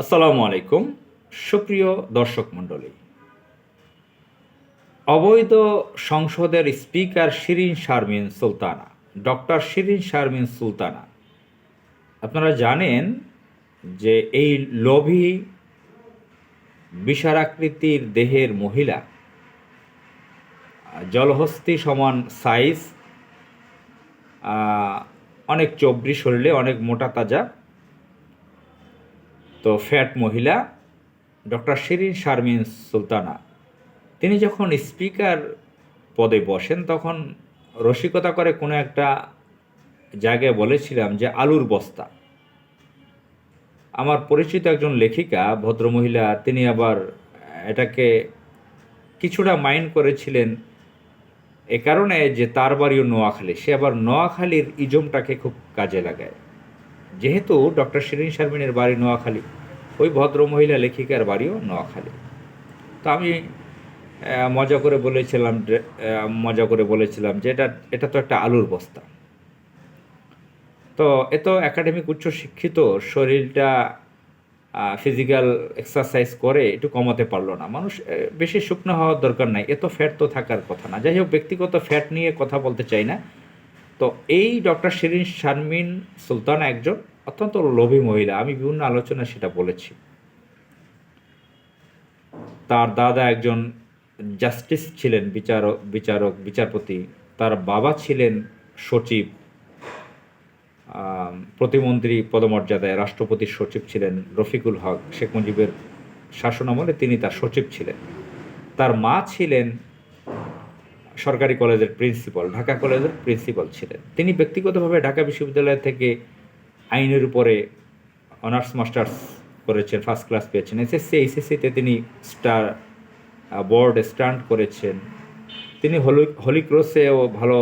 আসসালামু আলাইকুম। সুপ্রিয় দর্শক মণ্ডলী, অবৈধ সংসদের স্পিকার শিরিন শারমিন সুলতানা, ডক্টর শিরিন শারমিন সুলতানা, আপনারা জানেন যে এই লোভী বিশালাকৃতির দেহের মহিলা, জলহস্তি সমান সাইজ, অনেক চবড়ি শরীরে, অনেক মোটা তাজা, তো ফ্যাট মহিলা ডক্টর শিরিন শারমিন সুলতানা, তিনি যখন স্পিকার পদে বসেন তখন রসিকতা করে কোনো একটা জায়গায় বলেছিলাম যে আলুর বস্তা। আমার পরিচিত একজন লেখিকা ভদ্রমহিলা, তিনি আবার এটাকে কিছুটা মাইন্ড করেছিলেন এ কারণে যে তার বাড়িও নোয়াখালী, সে আবার নোয়াখালীর ইজমটাকে খুব কাজে লাগায়। যেহেতু ডক্টর শিরিন শারমিনের বাড়ি নোয়াখালী, ওই ভদ্রমহিলা লেখিকার বাড়িও নোয়াখালী। তো আমি মজা করে বলেছিলাম যে এটা তো একটা আলুর বস্তা। তো এত একাডেমিক উচ্চশিক্ষিত, শরীরটা ফিজিক্যাল এক্সারসাইজ করে একটু কমাতে পারলো না। মানুষ বেশি শুকনো হওয়ার দরকার নাই, এত ফ্যাট তো থাকার কথা না। যাই হোক, ব্যক্তিগত ফ্যাট নিয়ে কথা বলতে চাই না। তো এই ডক্টর শিরিন শারমিন সুলতানা একজন অত্যন্ত লোভী মহিলা। আমি বিভিন্ন আলোচনায় সেটা বলেছি। তার দাদা একজন জাস্টিস ছিলেন, বিচারপতি। তার বাবা ছিলেন সচিব, প্রতিমন্ত্রী পদমর্যাদায়, রাষ্ট্রপতির সচিব ছিলেন রফিকুল হক। শেখ মুজিবের শাসনামলে তিনি তার সচিব ছিলেন। তার মা ছিলেন সরকারি কলেজের প্রিন্সিপাল, ঢাকা কলেজের প্রিন্সিপাল ছিলেন। তিনি ব্যক্তিগতভাবে ঢাকা বিশ্ববিদ্যালয় থেকে আইনের উপরে অনার্স মাস্টার্স করেছেন, ফার্স্ট ক্লাস পেয়েছেন। এইচএসসিতে তিনি বোর্ড স্ট্যান্ড করেছেন। তিনি হলি ক্রসেও ভালো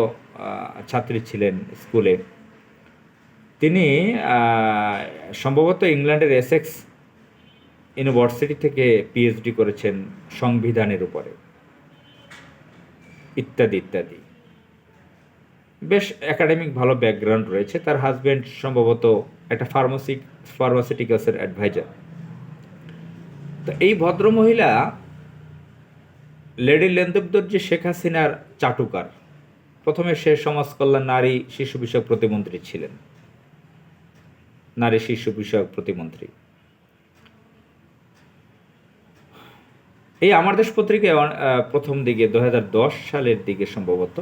ছাত্রী ছিলেন স্কুলে। তিনি সম্ভবত ইংল্যান্ডের এসেক্স ইউনিভার্সিটি থেকে পিএইচডি করেছেন সংবিধানের উপরে, ইত্যাদি ইত্যাদি। বেশ একাডেমিক ভালো ব্যাকগ্রাউন্ড রয়েছে। তার হাজব্যান্ড সম্ভবত একটা ফার্মাসিউটিক্যালসের অ্যাডভাইজার। তো এই ভদ্রমহিলা লেডি লেন্দুবদর্জি শেখ হাসিনার চাটুকার। প্রথমে সে সমাজ কল্যাণ, নারী শিশু বিষয়ক প্রতিমন্ত্রী ছিলেন, নারী শিশু বিষয়ক প্রতিমন্ত্রী। এই আমার দেশ পত্রিকায় প্রথম দিকে 2010 সালের দিকে সম্ভবত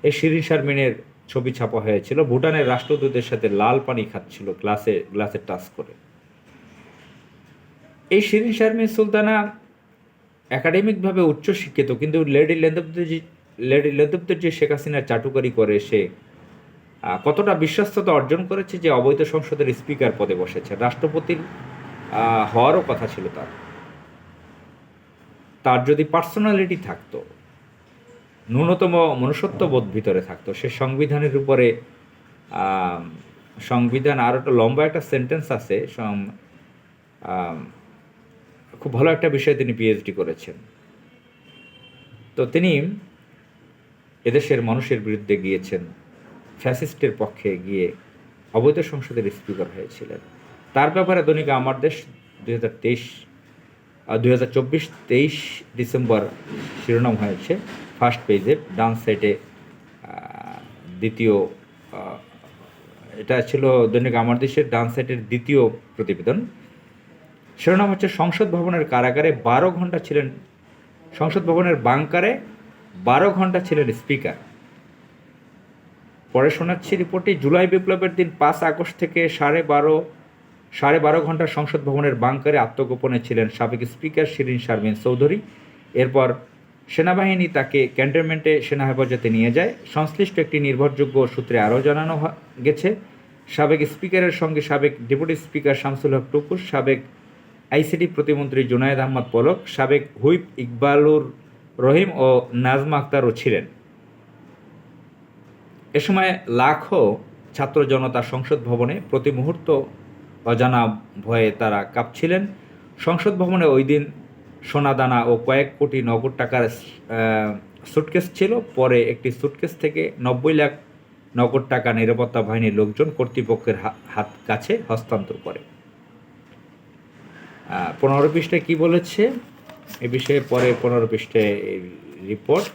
এই শিরিন শারমিনের ছবি ছাপা হয়েছিল। ভুটানের রাষ্ট্রদূতের সাথে লাল পানি খাচ্ছিল গ্লাসে টাচ করে। এই শিরিন শারমিন সুলতানা একাডেমিকভাবে উচ্চশিক্ষিত, কিন্তু লেডি লেন্দুবদর্জি শেখ হাসিনার চাটুকারি করে সে কতটা বিশ্বস্ততা অর্জন করেছে যে অবৈধ সংসদের স্পিকার পদে বসেছে। রাষ্ট্রপতির হওয়ারও কথা ছিল তার যদি পার্সোনালিটি থাকতো, ন্যূনতম মনুষ্যত্ববোধ ভিতরে থাকতো, সে সংবিধানের উপরে সংবিধান, আর একটা লম্বা একটা সেন্টেন্স আছে, খুব ভালো একটা বিষয়ে তিনি পিএইচডি করেছেন। তো তিনি এদেশের মানুষের বিরুদ্ধে গিয়েছেন, ফ্যাসিস্টের পক্ষে গিয়ে অবৈধ সংসদের স্পিকার হয়েছিলেন। তার ব্যাপারে দৈনিক আমার দেশ 2024-23 ডিসেম্বর শিরোনাম হয়েছে ফার্স্ট পেজে, ডান সাইডে দ্বিতীয়। এটা ছিল দৈনিক আমার দেশের ডান সাইডের দ্বিতীয় প্রতিবেদন। শিরোনাম হচ্ছে সংসদ ভবনের কারাগারে 12 ঘন্টা ছিলেন, সংসদ ভবনের বাংকারে 12 ঘন্টা ছিলেন স্পিকার। পরে শোনাচ্ছি রিপোর্টে, জুলাই বিপ্লবের দিন 5 আগস্ট থেকে সাড়ে বারো ঘন্টা সংসদ ভবনের বাংকারে আত্মগোপনে ছিলেন সাবেক স্পিকার শিরিন শারমিন চৌধুরী। এরপর সেনাবাহিনী তাকে ক্যান্টনমেন্টে সেনা হেফাজতে নিয়ে যায়। সংশ্লিষ্ট একটি নির্ভরযোগ্য সূত্রে আরও জানানো গেছে, সাবেক স্পিকারের সঙ্গে সাবেক ডেপুটি স্পিকার শামসুল হক টুকুস, সাবেক আইসিটি প্রতিমন্ত্রী জুনায়েদ আহমদ পলক, সাবেক হুইপ ইকবালুর রহিম ও নাজমা আক্তারও ছিলেন। এ সময় লাখো ছাত্র জনতা সংসদ ভবনে প্রতি মুহূর্ত অজানা ভয়ে তারা কাঁপছিলেন। সংসদ ভবনে ওই দিন সোনাদানা ও কয়েক কোটি নগদ টাকার সুটকেস ছিল। পরে একটি সুটকেস থেকে 90 লাখ নগদ টাকা নিরাপত্তা বাহিনীর লোকজন কর্তৃপক্ষের কাছে হস্তান্তর করে। 15 পৃষ্ঠায় কী বলেছে এ বিষয়ে পরে 15 পৃষ্ঠায় রিপোর্ট।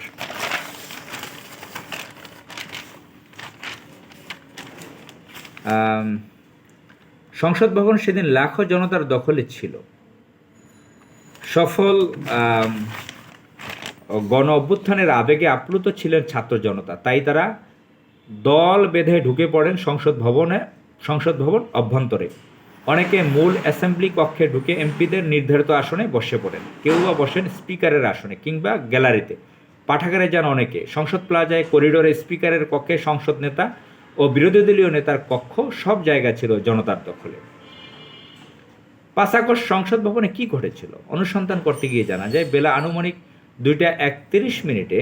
সংসদ ভবন সেদিন লাখো জনতার দখলে ছিল। সফল গণ অভ্যুত্থানের আবেগে আপ্লুত ছিলেন ছাত্র জনতা, তাই তারা দল বেঁধে ঢুকে পড়েন সংসদ ভবন অভ্যন্তরে। অনেকে মূল অ্যাসেম্বলি কক্ষে ঢুকে এমপিদের নির্ধারিত আসনে বসে পড়েন, কেউ বা বসেন স্পিকারের আসনে কিংবা গ্যালারিতে। পাঠাগারে যান অনেকে। সংসদ প্লাজায়, করিডোরে, স্পিকারের কক্ষে, সংসদ নেতা ও বিরোধী দলীয় নেতার কক্ষ, সব জায়গা ছিল জনতার দখলে। 5 আগস্ট সংসদ ভবনে কি ঘটেছিল অনুসন্ধান করতে গিয়ে জানা যায়, বেলা আনুমানিক 2:31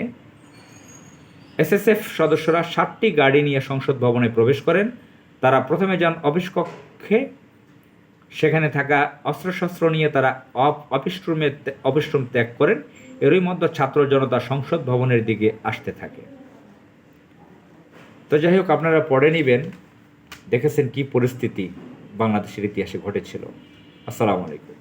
এসএসএফ সদস্যরা 7টি গাড়ি নিয়ে সংসদ ভবনে প্রবেশ করেন। তারা প্রথমে যান অফিস কক্ষে। সেখানে থাকা অস্ত্রশস্ত্র নিয়ে তারা অফিস রুম ত্যাগ করেন। এরই মধ্যে ছাত্র জনতা সংসদ ভবনের দিকে আসতে থাকে। তো যাই হোক, আপনারা পড়ে নেবেন, দেখেছেন কি পরিস্থিতি বাংলাদেশের ইতিহাসে ঘটেছিল। আসসালামু আলাইকুম।